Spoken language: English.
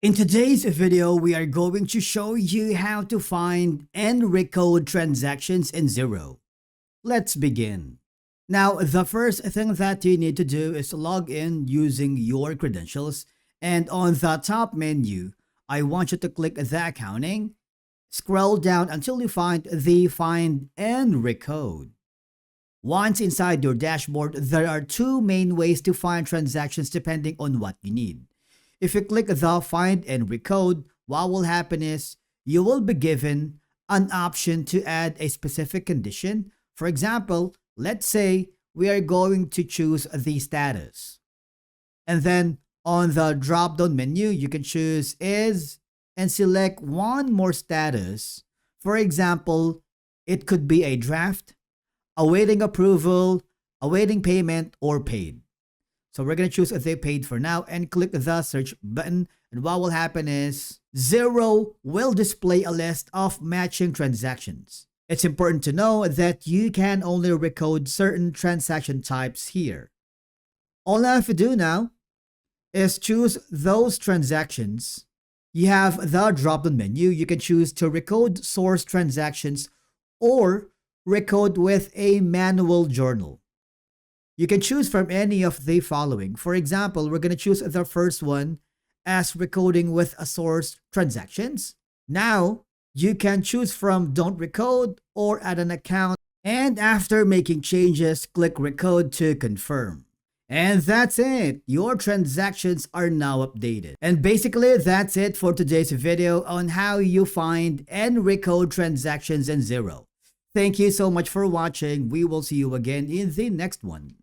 In today's video, we are going to show you how to find and recode transactions in Xero. Let's begin. Now, the first thing that you need to do is log in using your credentials, and on the top menu, I want you to click the accounting, scroll down until you find the find and recode. Once inside your dashboard, there are two main ways to find transactions depending on what you need. If you click the Find and Recode, what will happen is you will be given an option to add a specific condition. For example, let's say we are going to choose the status. And then on the drop-down menu, you can choose Is and select one more status. For example, it could be a draft, awaiting approval, awaiting payment, or paid. So we're going to choose they paid for now and click the search button. And what will happen is Xero will display a list of matching transactions. It's important to know that you can only recode certain transaction types here. All I have to do now is choose those transactions. You have the drop-down menu. You can choose to recode source transactions or recode with a manual journal. You can choose from any of the following. For example, we're going to choose the first one as recoding with a source transactions. Now, you can choose from don't recode or add an account. And after making changes, click recode to confirm. And that's it. Your transactions are now updated. And basically, that's it for today's video on how you find and recode transactions in Xero. Thank you so much for watching. We will see you again in the next one.